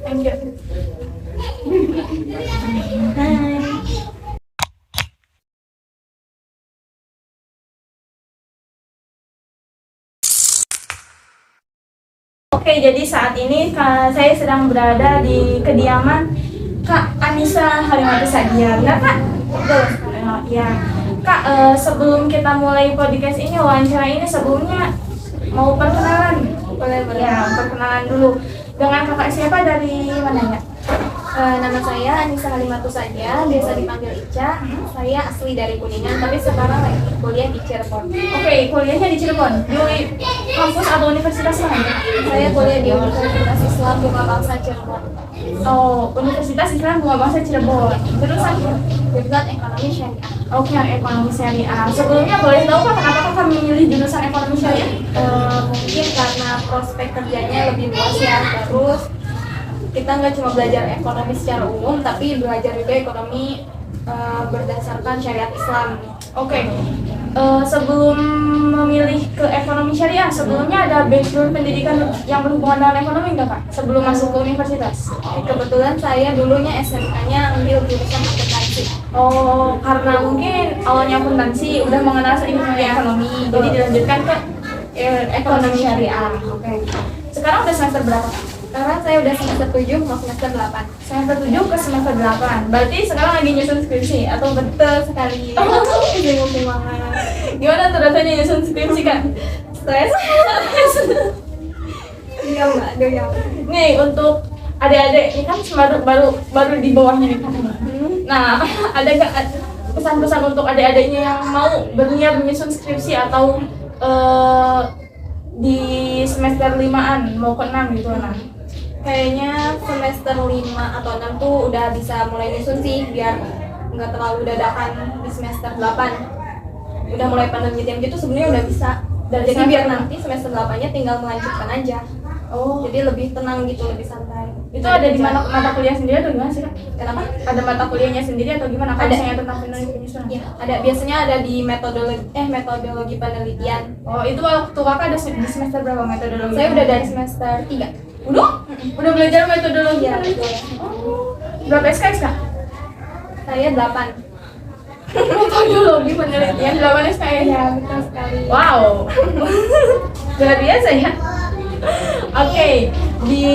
Thank you. Hai. Oke, jadi saat ini saya sedang berada di kediaman Kak Anissa Halimatu Sadia. Benar, Kak? Betul. Ya. Kak, sebelum kita mulai podcast ini, wawancara ini sebelumnya mau perkenalan. Boleh. Ya, perkenalan dulu. Dengan kakak siapa dari mana ya? Nama saya Anissa Halimatu Sadia, biasa dipanggil Ica. Saya asli dari Kuningan, tapi sekarang lagi kuliah di Cirebon. Oke, kuliahnya di Cirebon. Di kampus atau universitas mana? Saya kuliah di Universitas Islam Bunga Bangsa Cirebon. Oh, Universitas Islam Bunga Bangsa Cirebon. Jurusan Jurusan Ekonomi Syariah. Oke, ekonomi syariah. Sebelumnya boleh tahu Kak, kenapa Kakak memilih jurusan ekonomi syariah? Mungkin karena prospek kerjanya lebih luas ya. Terus kita nggak cuma belajar ekonomi secara umum, tapi belajar juga ekonomi berdasarkan syariat Islam. Oke. Sebelum memilih ke ekonomi syariah, sebelumnya ada background pendidikan yang berhubungan dengan ekonomi nggak Kak? Sebelum masuk ke universitas? Kebetulan saya dulunya SMK-nya ambil jurusan akuntansi. Oh, karena mungkin awalnya akuntansi udah mengenal sedikit mengenai ekonomi, jadi dilanjutkan ke ekonomi syariah. Oke. Sekarang udah semester berapa Kak? Sekarang saya udah semester 7 mau semester 8. Semester 7 ke semester 8. Berarti sekarang lagi nyusun skripsi atau Betul sekali. Bingung banget. gimana tuh rasanya nyusun skripsi Kak? Stres. Iya mbak, doyan. Nih untuk adik-adik ini kan baru di bawahnya nih Kak. Nah, ada nggak pesan-pesan untuk adik-adiknya yang mau berniat menyusun skripsi atau di semester 5-an mau ke 6 gitu nah? Kayaknya semester 5 atau 6 tuh udah bisa mulai nyusun sih, biar nggak terlalu dadakan di semester 8. Udah mulai penelitian gitu sebenarnya udah bisa. Dari Jadi biar semester nanti semester 8-nya tinggal melanjutkan aja. Oh, Jadi lebih tenang gitu, lebih santai. itu ada di mata kuliah sendiri atau gimana sih Kak? Kenapa? Ada mata kuliahnya sendiri atau gimana? Kalau Ada. misalnya tentang penyusunan? Ya, ada biasanya ada di metodologi penelitian. Oh, itu waktu Kakak ada di semester berapa metodologi? Saya udah dari semester 3. Udah? Udah belajar metodologi? Iya, betul. Oh, berapa SKS Kak? Saya 8. Metodologi penelitian 8 SKS? Iya, betul sekali. Wow, luar biasa ya. Oke, di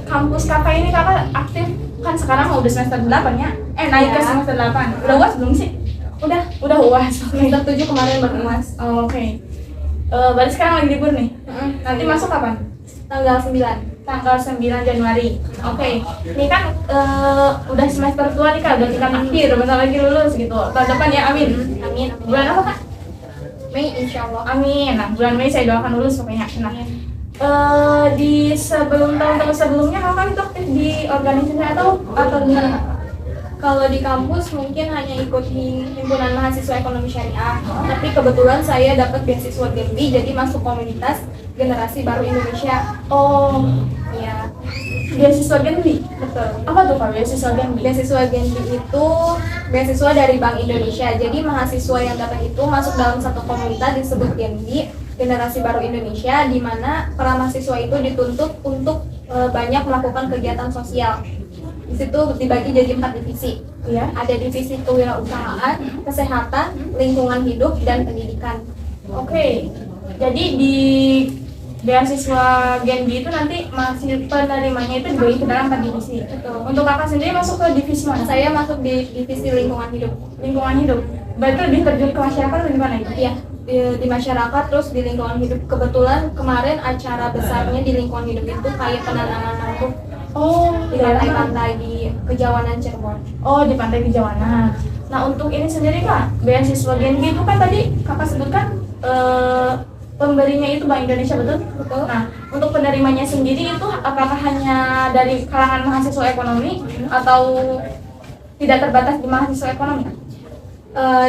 kampus kakak ini kakak aktif kan sekarang udah semester 8 ya? Naik ke Ya. semester 8. Udah UAS belum sih? Udah UAS. Semester 7 kemarin baru UAS. Oh, oke. Berarti sekarang lagi libur nih. Nanti masuk kapan? Tanggal 9. Tanggal 9 Januari. Oke. Ini kan udah semester tua nih Kak, udah tinggal akhir, bentar lagi lulus gitu. Tahun depan ya, amin. Amin. Bulan apa Kak? Mei insyaallah. Amin. Nah, bulan Mei saya doakan lulus pokoknya. Nah, di tahun-tahun sebelumnya kakak itu aktif di organisasi atau gimana Kak? Kalau di kampus mungkin hanya ikut di himpunan mahasiswa ekonomi syariah, tapi kebetulan saya dapat beasiswa Genbi, jadi masuk komunitas generasi baru Indonesia. Oh, Iya, beasiswa Genbi. betul. Apa tuh Kak beasiswa Genbi? Beasiswa Genbi itu beasiswa dari Bank Indonesia. Jadi mahasiswa yang datang itu masuk dalam satu komunitas disebut Genbi, generasi baru Indonesia, di mana para mahasiswa itu dituntut untuk banyak melakukan kegiatan sosial. Di situ dibagi jadi 4 divisi. Iya. Ada divisi kewirausahaan, kesehatan, lingkungan hidup, dan pendidikan. Oke. Jadi di beasiswa Genbi itu nanti masih penerimanya itu dibagi ke dalam 4 divisi. Betul. Untuk kakak sendiri masuk ke divisi mana? Saya masuk di divisi lingkungan hidup. Lingkungan hidup. Berarti lebih terjun ke masyarakat atau gimana itu? Iya, di masyarakat, terus di lingkungan hidup. Kebetulan kemarin acara besarnya di lingkungan hidup itu kayak penanaman mangrove Oh, di pantai-pantai di Kejawanan Cirebon. Oh, di Pantai Kejawanan. Nah, untuk ini sendiri Kak, beasiswa Genbi itu kan tadi kakak sebutkan pemberinya itu Bank Indonesia, betul? Betul. Nah, untuk penerimanya sendiri itu apakah hanya dari kalangan mahasiswa ekonomi atau tidak terbatas di mahasiswa ekonomi?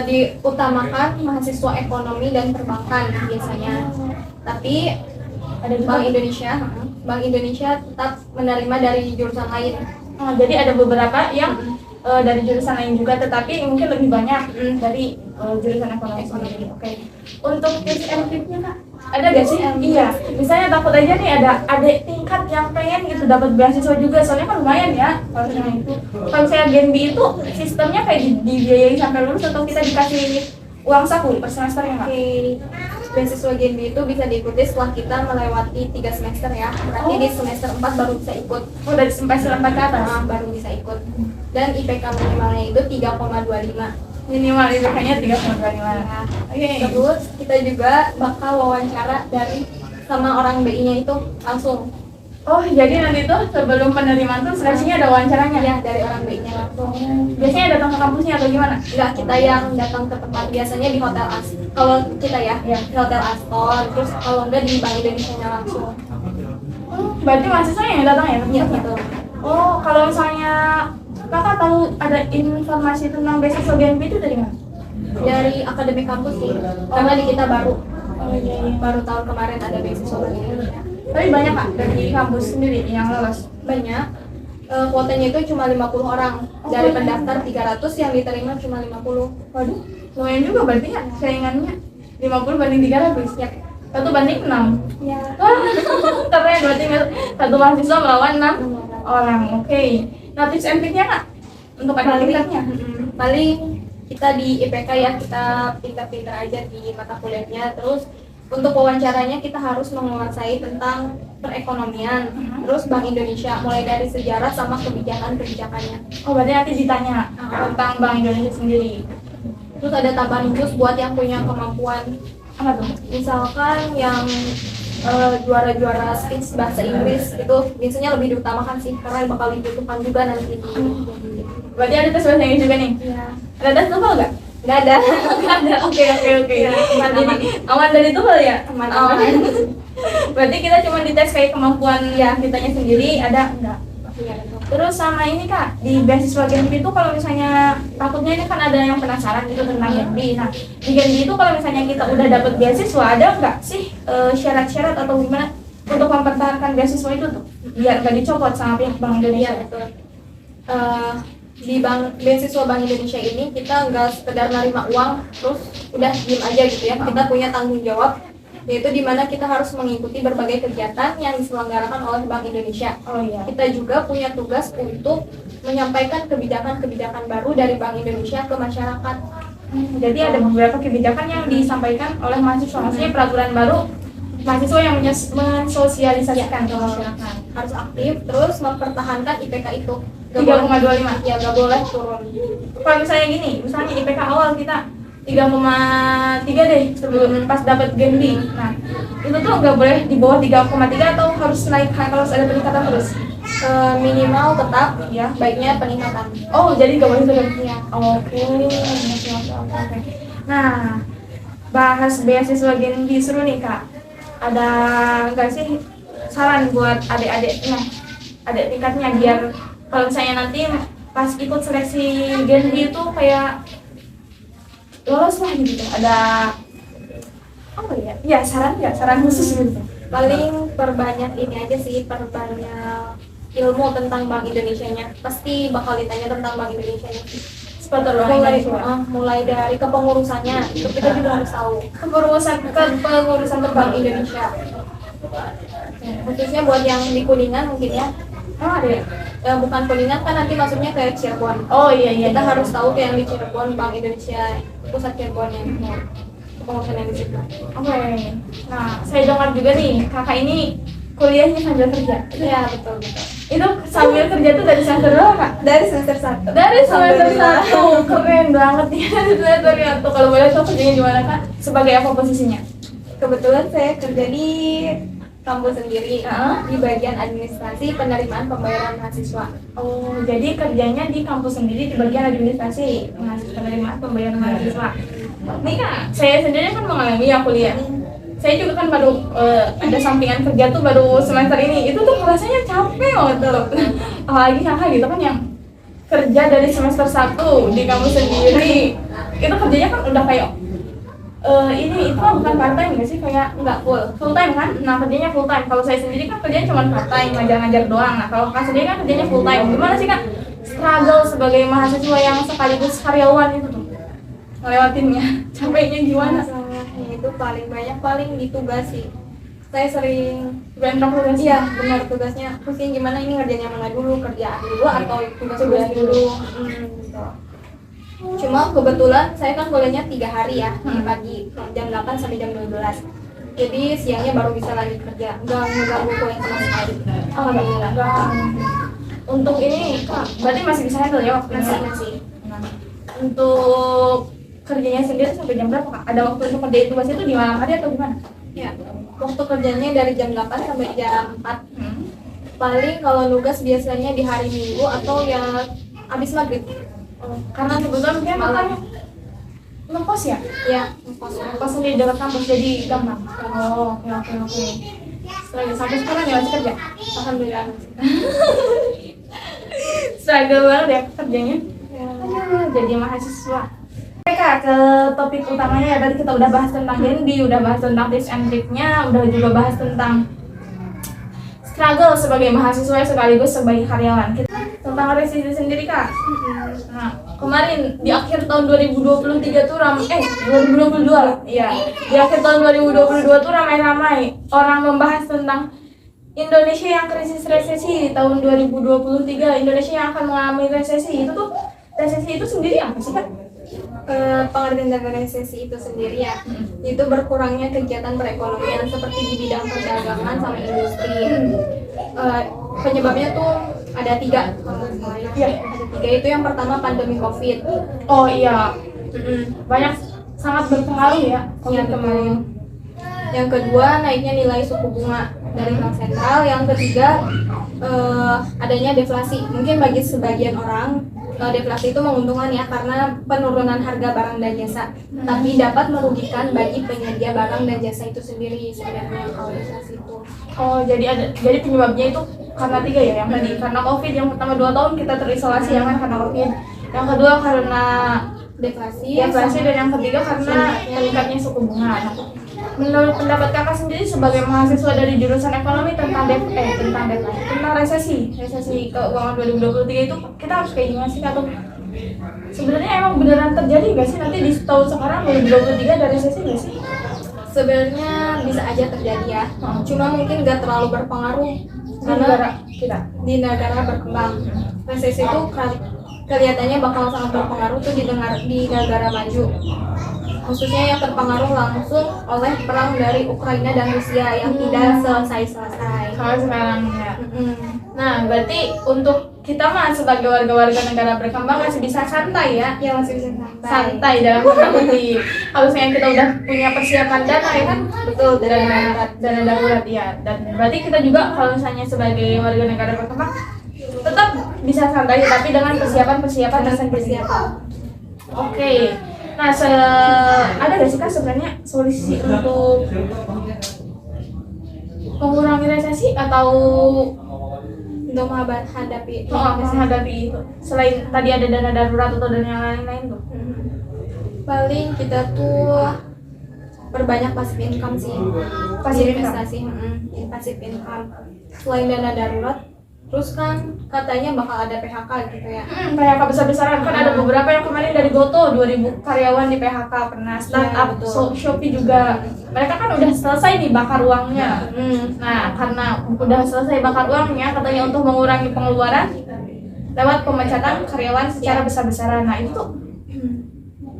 Diutamakan mahasiswa ekonomi dan perbankan biasanya. Tapi Ada juga? Bank Indonesia tetap menerima dari jurusan lain. Jadi ada beberapa yang dari jurusan lain juga, tetapi mungkin lebih banyak dari jurusan ekonomi sendiri. Oke. Untuk tips and triknya Kak, ada gak sih? Iya. Misalnya takut aja nih ada adik tingkat yang pengen gitu dapat beasiswa juga, soalnya kan lumayan ya kalau misalnya itu. Kalau misalnya Genbi itu sistemnya kayak dibiayai sampai lulus atau kita dikasih uang saku per semesternya nggak? Oke, beasiswa Genbi itu bisa diikuti setelah kita melewati 3 semester ya. Berarti di semester 4 baru bisa ikut. Oh, dari semester 4 ke atas? Baru bisa ikut. Dan IPK minimalnya itu 3,25. Minimal IPK-nya 3,25. Nah, Oke. terus kita juga bakal wawancara dari sama orang BI-nya itu langsung. Oh, jadi nanti tuh sebelum penerimaan tuh seleksinya ada wawancaranya? Ya, dari orang BI-nya langsung. Biasanya datang ke kampusnya atau gimana? Enggak, kita yang datang ke tempat, biasanya di hotel kalau kita ya, Iya. di hotel Astor, terus kalau enggak di Bank Indonesia langsung. Berarti mahasiswa yang datang ya? Iya, gitu. Oh, kalau misalnya kakak tahu ada informasi tentang beasiswa Genbi itu dari mana? Dari akademik kampus sih, karena di kita baru. Oh iya, iya. Baru tahun kemarin ada beasiswa Bank Indonesia. Tapi banyak kak dari kampus sendiri yang lolos? Banyak. Kuotanya itu cuma 50 orang. Dari pendaftar 300 yang diterima cuma 50. Waduh, lumayan juga berarti ya saingannya 50 banding 300 ya? 1 banding 6? Ya. Wah, keren berarti satu mahasiswa melawan 6 orang, oke. Nah tips and triknya kak? Untuk ada tingkatnya? Paling kita di IPK ya, kita pintar-pintar aja di mata kuliahnya. Terus untuk wawancaranya kita harus menguasai tentang perekonomian, terus Bank Indonesia, mulai dari sejarah sama kebijakan-kebijakannya. Oh berarti nanti ditanya tentang Bank Indonesia sendiri. Terus ada tambahan khusus buat yang punya kemampuan, Apa tuh? misalkan yang juara-juara speech bahasa Inggris itu biasanya lebih diutamakan sih, karena bakal dibutuhkan juga nanti. Berarti ada tes bahasa Inggris juga nih? Iya. Ada tes TOEFL nggak? Nggak ada. Nggak ada, oke. Aman, Jadi aman dari TOEFL ya? Aman. Berarti kita cuma dites kayak kemampuan ya kitanya sendiri, ada enggak? Iya, betul. Terus sama ini kak, di beasiswa Genbi itu kalau misalnya takutnya ini kan ada yang penasaran gitu tentang Genbi. Nah di Genbi itu kalau misalnya kita udah dapat beasiswa, ada nggak sih syarat-syarat atau gimana untuk mempertahankan beasiswa itu tuh biar nggak dicopot sama pihak Bank Iya, Indonesia? betul. Di beasiswa Bank Indonesia ini kita nggak sekedar nerima uang terus udah diem aja gitu ya. Kita punya tanggung jawab, yaitu di mana kita harus mengikuti berbagai kegiatan yang diselenggarakan oleh Bank Indonesia. Oh iya. Kita juga punya tugas untuk menyampaikan kebijakan-kebijakan baru dari Bank Indonesia ke masyarakat. Jadi ada beberapa kebijakan yang disampaikan oleh mahasiswa, maksudnya peraturan baru mahasiswa yang mensosialisasikan ke masyarakat. Harus aktif, terus mempertahankan IPK itu. 3,25. Ya, nggak boleh turun. Kalau misalnya gini, misalnya IPK awal kita 3,3 deh sebelum pas dapat Genbi. Nah, itu tuh nggak boleh di bawah 3,3 atau harus naik, harus ada peningkatan terus. Minimal tetap Ya. baiknya peningkatan. Oh, jadi nggak boleh turun. Ya. Oke. Nah, bahas beasiswa Genbi seru nih kak. Ada nggak sih saran buat adik-adiknya, adik tingkatnya biar kalau misalnya nanti pas ikut seleksi Genbi itu kayak lolos lah gitu, ada apa ya? Ya saran nggak? Saran khusus gitu. Paling perbanyak ini aja sih, perbanyak ilmu tentang Bank Indonesianya. Pasti bakal ditanya tentang Bank Indonesianya. Seperti Mulai dari kepengurusannya, itu kita juga harus tahu. kepengurusan Bank Indonesia. Khususnya buat yang di Kuningan mungkin ya. Oh ada ya? Bukan Kuningan kan nanti masuknya ke Cirebon. Oh iya. Kita harus tahu kayak yang di Cirebon, Bank Indonesia pusat Cirebon yang kepengurusan yang di situ. Oke. Nah, saya dengar juga nih, kakak ini kuliahnya sambil kerja. Iya, betul. Itu sambil kerja tuh dari semester berapa kak? Dari semester 1. Dari semester 1. Keren banget ya dari semester 1. Kalau boleh tahu kerjanya gimana kak? Sebagai apa posisinya? Kebetulan saya kerja di kampus sendiri, Ah. di bagian administrasi penerimaan pembayaran mahasiswa. Oh, jadi kerjanya di kampus sendiri di bagian administrasi penerimaan pembayaran mahasiswa. Nih kak, saya sendiri kan mengalami ya kuliah. Saya juga kan baru ada sampingan kerja tuh baru semester ini. Itu tuh rasanya capek banget tuh. Apalagi kakak gitu kan yang kerja dari semester 1 di kampus sendiri. Itu kerjanya kan udah kayak ini itu bukan part time nggak sih, kayak nggak full time kan? Nah kerjanya full time. Kalau saya sendiri kan kerjanya cuma part time, ngajar-ngajar doang. Nah kalau kakak sendiri kan kerjanya full time. Gimana sih kak struggle sebagai mahasiswa yang sekaligus karyawan itu tuh ngelewatinnya? Capeknya gimana? Masalahnya itu paling banyak ditugasi. Saya sering bentrok tugas. iya benar tugasnya pusing gimana ini ngerjain yang mana dulu, kerjaan dulu atau tugas dulu. Gitu. Cuma kebetulan saya kan kuliahnya 3 hari ya, di pagi jam 8 sampai jam 12. Jadi siangnya baru bisa lanjut kerja, nggak ngeganggu kuliah sama sekali. Alhamdulillah. Untuk ini Kak, berarti masih bisa handle ya waktunya? Masih. Nah, untuk kerjanya sendiri sampai jam berapa Kak? Ada waktu untuk kerjain tugas itu di malam hari atau gimana? Ya, waktu kerjanya dari jam 8 sampai jam 4. Paling kalau nugas biasanya di hari Minggu atau ya habis maghrib. Karena kebetulan mungkin makan ngekos ya? Ya, Ngekos di dekat kampus jadi gampang. Oh, oke. Sampai sekarang ya masih kerja? alhamdulillah. Struggle banget ya kerjanya. Ya. Jadi mahasiswa. Oke Kak, ke topik utamanya ya, tadi kita udah bahas tentang Dendi, udah bahas tentang tips and triknya, udah juga bahas tentang struggle sebagai mahasiswa sekaligus sebagai karyawan. Kita tentang resisi sendiri Kak. Nah, kemarin di akhir tahun 2023 tuh 2022 lah. Iya. Di akhir tahun 2022 tuh ramai-ramai orang membahas tentang Indonesia yang krisis resesi tahun 2023, Indonesia yang akan mengalami resesi. Itu tuh resesi itu sendiri apa sih Kak? Pengertian dari resesi itu sendiri ya, itu berkurangnya kegiatan perekonomian seperti di bidang perdagangan sama industri. Penyebabnya tuh ada 3 kalau nggak salah ya. Ada 3, itu yang pertama pandemi COVID. Oh iya, banyak sangat berpengaruh ya Yang kemarin. Yang kedua naiknya nilai suku bunga dari bank sentral. Yang ketiga adanya deflasi. Mungkin bagi sebagian orang deflasi itu menguntungkan ya karena penurunan harga barang dan jasa, tapi dapat merugikan bagi penyedia barang dan jasa itu sendiri sebenarnya kalau deflasi itu. Oh jadi penyebabnya itu karena 3 ya, yang tadi karena COVID, yang pertama 2 tahun kita terisolasi ya kan karena COVID, yang kedua karena Deflasi dan yang ketiga karena meningkatnya suku bunga. Nah, menurut pendapat Kakak sendiri sebagai mahasiswa dari jurusan ekonomi tentang resesi keuangan 2023 itu kita harus kayak gimana sih, atau sebenarnya emang beneran terjadi gak sih nanti di tahun sekarang 2023 ada resesi gak sih? sebenarnya bisa aja terjadi ya, cuma mungkin gak terlalu berpengaruh karena di negara berkembang. Resesi itu kelihatannya bakal sangat berpengaruh tuh di negara maju, khususnya yang terpengaruh langsung oleh perang dari Ukraina dan Rusia yang tidak selesai. Kalau sekarang ya. Nah, berarti untuk kita mah sebagai warga-warga negara berkembang masih bisa santai ya. Ya masih bisa Santai dalam tanda kutip. Kalau misalnya kita udah punya persiapan dana ya kan? Betul, Dana darurat ya. Dan berarti kita juga kalau misalnya sebagai warga negara berkembang tetap bisa santai tapi dengan persiapan tersendiri. Oke. Nah, ada gak sih Kak sebenarnya solusi untuk mengurangi resesi atau untuk menghadapi itu? Selain tadi ada dana darurat atau dana yang lain-lain tuh? paling kita tuh perbanyak passive income sih, Passive investasi, passive income. Selain dana darurat, terus kan katanya bakal ada PHK gitu ya. PHK besar-besaran kan ada beberapa yang kemarin dari Goto 2000 karyawan di PHK pernah, startup, Shopee juga. Mereka kan udah selesai nih bakar uangnya. Nah, karena udah selesai bakar uangnya, katanya untuk mengurangi pengeluaran lewat pemecatan karyawan secara besar-besaran. Nah, itu tuh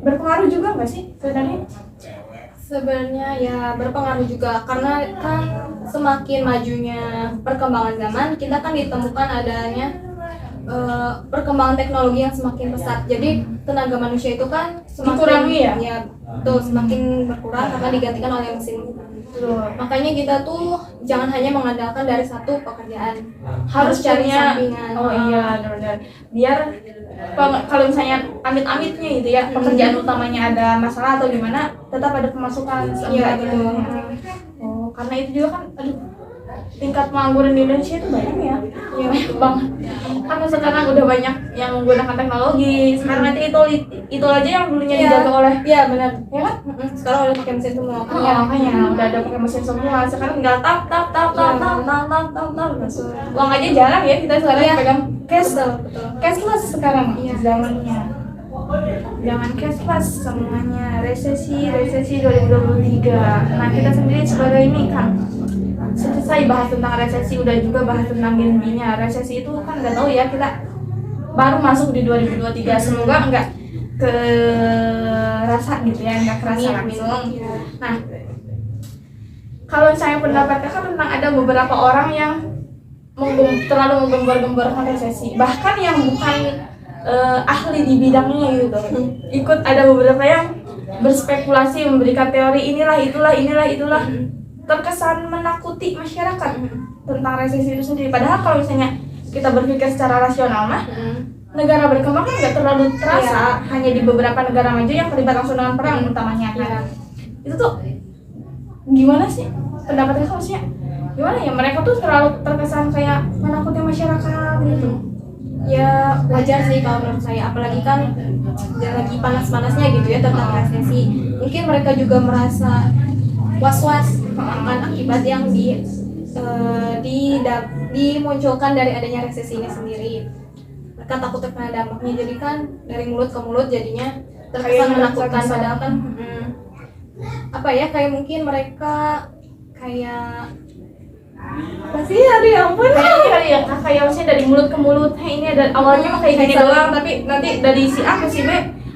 berpengaruh juga nggak sih sebenarnya? Sebenarnya ya berpengaruh juga karena kan semakin majunya perkembangan zaman, kita kan ditemukan adanya perkembangan teknologi yang semakin pesat. Jadi tenaga manusia itu kan semakin dikurangi ya? Betul, semakin berkurang karena digantikan oleh mesin. Makanya kita tuh jangan hanya mengandalkan dari satu pekerjaan, harus cari sampingan. Oh iya, benar-benar. Biar kalau misalnya amit-amitnya gitu ya, pekerjaan utamanya ada masalah atau gimana, tetap ada pemasukan. Iya betul. Oh, karena itu juga kan, tingkat pengangguran di Indonesia itu banyak ya. Iya banget. Karena sekarang udah banyak yang menggunakan teknologi. Sekarang nanti itu aja yang dulunya dijaga oleh. Iya benar. Ya kan? Sekarang udah pakai mesin semua. Makanya udah ada pakai mesin semua. Sekarang tinggal tap. Uang aja jarang ya kita sekarang pegang cash. Betul. Cashless sekarang zamannya. Jangan cashless semuanya. Resesi 2023. Nah, kita sendiri sebagai ini kan selesai bahas tentang resesi, udah juga bahas tentang Genbi-nya. Resesi itu kan nggak tahu ya, kita baru masuk di 2023, semoga nggak kerasa gitu ya, nggak kerasa langsung. Nah, kalau saya pendapat kakak tentang ada beberapa orang yang terlalu menggembor-gemborkan resesi, bahkan yang bukan ahli di bidangnya gitu, ikut ada beberapa yang berspekulasi, memberikan teori inilah itulah, terkesan menakuti masyarakat tentang resesi itu sendiri. Padahal kalau misalnya kita berpikir secara rasional mah, negara berkembang kan nggak terlalu terasa, hanya di beberapa negara maju yang terlibat langsung dengan perang utamanya kan. Itu tuh gimana sih pendapatnya kamu sih? Gimana ya, mereka tuh terlalu terkesan kayak menakuti masyarakat gitu. Ya wajar sih kalau menurut saya, apalagi kan lagi panas-panasnya gitu ya tentang resesi. Mungkin mereka juga merasa was-was akan akibat yang dimunculkan dari adanya resesi ini sendiri. Mereka takut terkena dampaknya, jadi kan dari mulut ke mulut jadinya terkesan menakutkan, padahal kan apa ya, kayak mungkin mereka kayak masih ada yang pun kayak maksudnya dari mulut ke mulut, hey, ini ada awalnya mah kayak gini doang, tapi nanti dari si A ke si B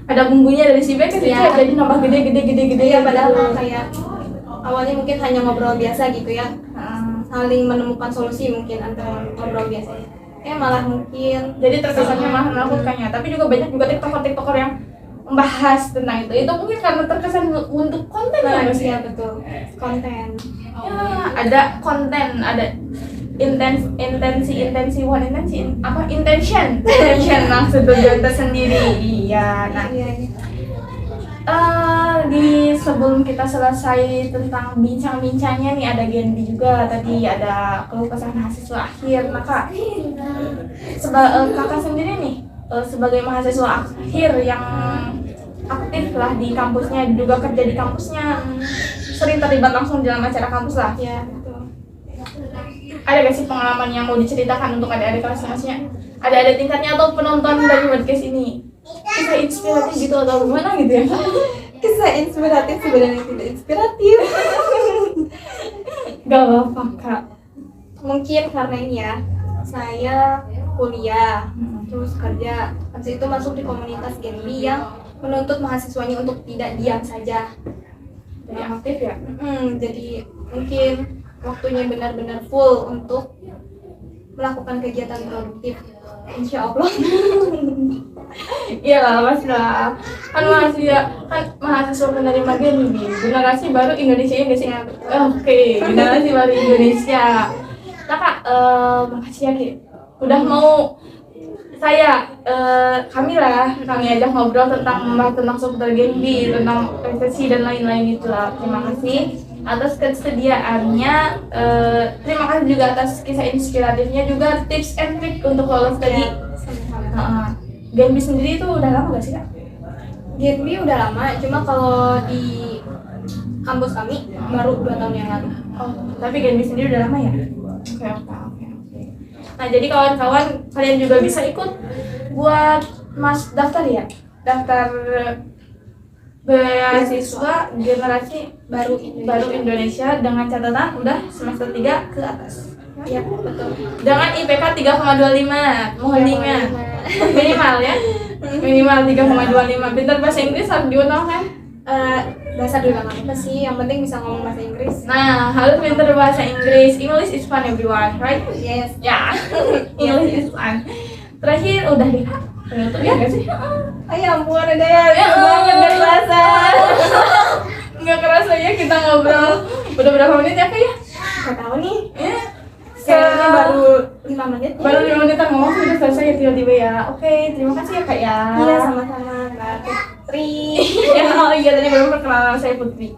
ada bumbunya, dari si B ke si C jadi nambah gede ya, padahal kayak awalnya mungkin hanya ngobrol biasa gitu ya, saling menemukan solusi mungkin antara ngobrol biasa, malah mungkin jadi terkesannya malah menakutkannya. Tapi juga banyak juga tiktoker yang membahas tentang itu mungkin karena terkesan untuk konten ya, sih ya, betul, konten ya, ada konten, ada intention maksud tujuan tersendiri. Iya, nah di sebelum kita selesai tentang bincang-bincangnya nih, ada Genbi juga tadi, ada keluh kesah mahasiswa akhir. Nah kak, kakak sendiri nih sebagai mahasiswa akhir yang aktif lah di kampusnya, juga kerja di kampusnya, sering terlibat langsung dalam acara kampus lah ya, betul. Ada gak sih pengalaman yang mau diceritakan untuk adik-adik kelas, maksudnya ada tingkatnya atau penonton dari podcast ini, kisah inspiratif gitu atau gimana gitu ya? Kisah inspiratif sebenarnya tidak inspiratif. Gak apa-apa kak. Mungkin karena ini ya, saya kuliah terus kerja, habis itu masuk di komunitas Genbi yang menuntut mahasiswanya untuk tidak diam saja, Jadi aktif ya? Jadi mungkin waktunya benar-benar full untuk melakukan kegiatan produktif, insya Allah. Iya lah, pasti lah. Kan mahasiswa penerima Genbi, generasi baru Indonesia ya nggak sih? Oke, generasi baru Indonesia. Nah kak, makasih ya Ki, udah mau kami ajak ngobrol tentang seputar Genbi, tentang resesi dan lain-lain itulah. Terima kasih atas kesediaannya, terima kasih juga atas kisah inspiratifnya, juga tips and trick untuk lolos tadi. Genbi sendiri itu udah lama gak sih kak? Genbi udah lama, cuma kalau di kampus kami baru 2 tahun yang lalu. Oh, tapi Genbi sendiri udah lama ya? Oke. Nah jadi kawan-kawan, kalian juga bisa ikut buat daftar beasiswa generasi baru Indonesia dengan catatan udah semester 3 ke atas. Iya, betul. Jangan IPK 3,25, mohon diingat. Minimal ya. Minimal 3,25. Pintar bahasa Inggris harus diutamakan. Bahasa dulu apa sih, yang penting bisa ngomong bahasa Inggris. Nah, harus pintar bahasa Inggris. English is fun everyone, right? Yes. Ya. English is fun. Terakhir udah deh kak. Penutup ya nggak sih? Ya ampun, ada ya banget dari bahasa. Nggak kerasa ya kita ngobrol udah berapa menit ya kak ya? Nggak tahu nih. Kayaknya baru 5 menit. Baru 5 menit ngomong sudah selesai ya tiba-tiba ya. Oke, terima kasih ya kak ya. Iya, sama-sama Mbak Putri. Oh iya, tadi belum perkenalan, saya Putri.